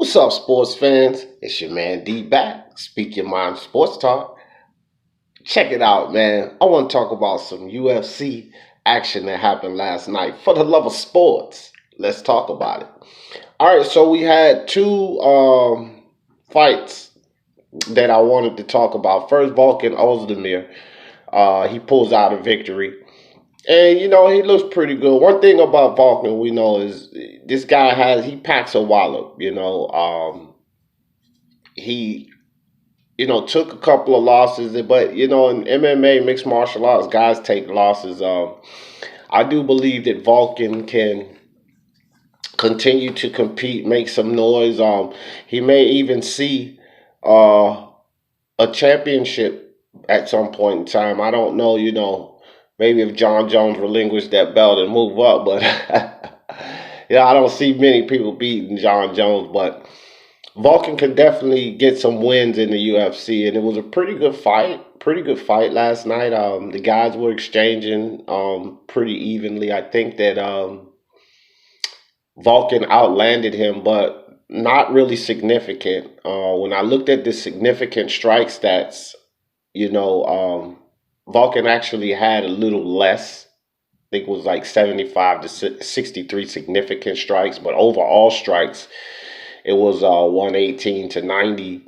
What's up, sports fans? It's your man D back. Speak Your Mind Sports Talk. Check it out, man. I want to talk about some UFC action that happened last night. For the love of sports, let's talk about it. All right, so we had two fights that I wanted to talk about. First, Volkan Ozdemir. He pulls out a victory. And he looks pretty good. One thing about Volkan we know is this guy he packs a wallop. He took a couple of losses, but in MMA, mixed martial arts, guys take losses. I do believe that Vulcan can continue to compete, make some noise. He may even see uh, a championship at some point in time. I don't know, maybe if John Jones relinquished that belt and move up, but I don't see many people beating John Jones, but Vulcan could definitely get some wins in the UFC, and it was a pretty good fight. Pretty good fight last night. The guys were exchanging pretty evenly. I think that Vulcan outlanded him, but not really significant. When I looked at the significant strike stats, Vulcan actually had a little less. I think it was like 75 to 63 significant strikes, but overall strikes it was 118 to 90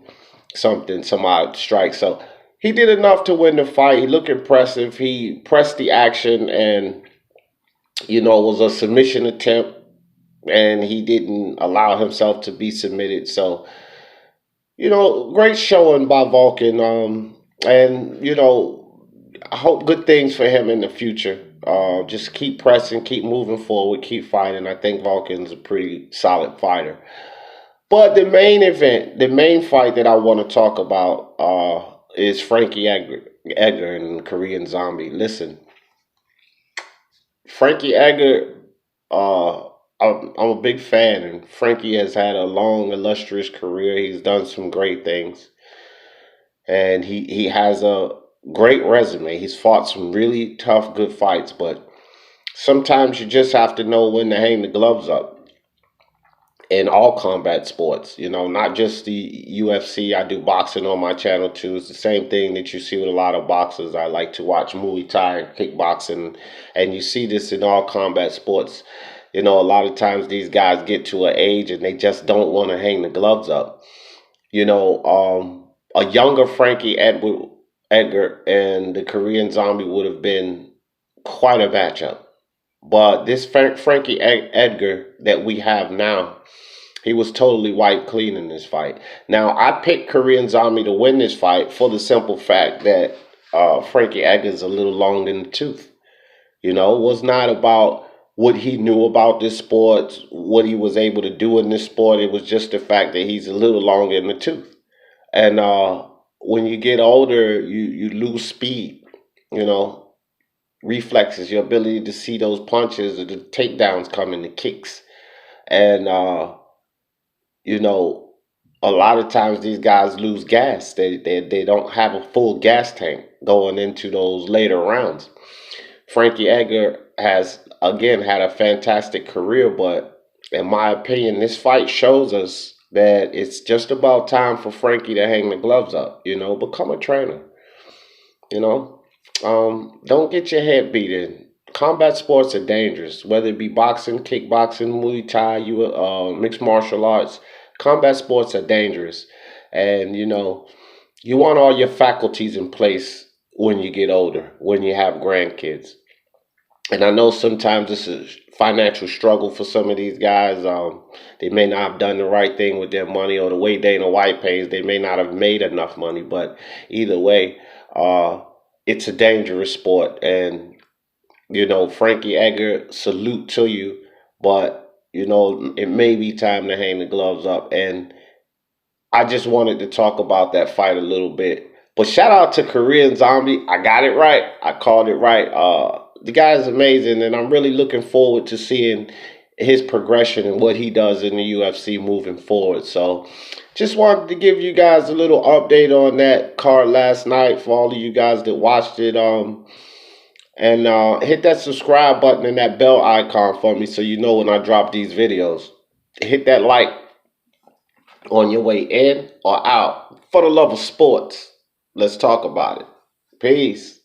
something, some odd strikes. So he did enough to win the fight. He looked impressive. He pressed the action and, it was a submission attempt and he didn't allow himself to be submitted. So, great showing by Vulcan. And, I hope good things for him in the future. Just keep pressing, keep moving forward, keep fighting. I think Vulcan's a pretty solid fighter. But the main event, the main fight that I want to talk about is Frankie Edgar and Korean Zombie. Listen, Frankie Edgar, I'm a big fan, and Frankie has had a long, illustrious career. He's done some great things, and he has a great resume. He's fought some really tough, good fights, but sometimes you just have to know when to hang the gloves up in all combat sports, not just the UFC. I do boxing on my channel too. It's the same thing that you see with a lot of boxers. I like to watch Muay Thai, kickboxing, and you see this in all combat sports. A lot of times these guys get to an age and they just don't want to hang the gloves up. A younger Edgar and the Korean Zombie would have been quite a matchup. But this Frankie Edgar that we have now, he was totally wiped clean in this fight. Now, I picked Korean Zombie to win this fight for the simple fact that Frankie Edgar is a little long in the tooth. It was not about what he knew about this sport, what he was able to do in this sport. It was just the fact that he's a little long in the tooth. And when you get older, you lose speed, you know, reflexes, your ability to see those punches or the takedowns coming, the kicks. And, you know, a lot of times these guys lose gas. They don't have a full gas tank going into those later rounds. Frankie Edgar has, again, had a fantastic career, but in my opinion, this fight shows us that it's just about time for Frankie to hang the gloves up, become a trainer, you know. Don't get your head beaten. Combat sports are dangerous, whether it be boxing, kickboxing, Muay Thai, mixed martial arts. Combat sports are dangerous, and you want all your faculties in place when you get older, when you have grandkids. And I know sometimes this is financial struggle for some of these guys. They may not have done the right thing with their money, or the way Dana White pays, they may not have made enough money. But either way, it's a dangerous sport. And Frankie Edgar, salute to you, but it may be time to hang the gloves up. And I just wanted to talk about that fight a little bit. But shout out to Korean Zombie. I got it right. I called it right. The guy is amazing, and I'm really looking forward to seeing his progression and what he does in the UFC moving forward. So just wanted to give you guys a little update on that card last night for all of you guys that watched it. And hit that subscribe button and that bell icon for me so you know when I drop these videos. Hit that like on your way in or out. For the love of sports, let's talk about it. Peace.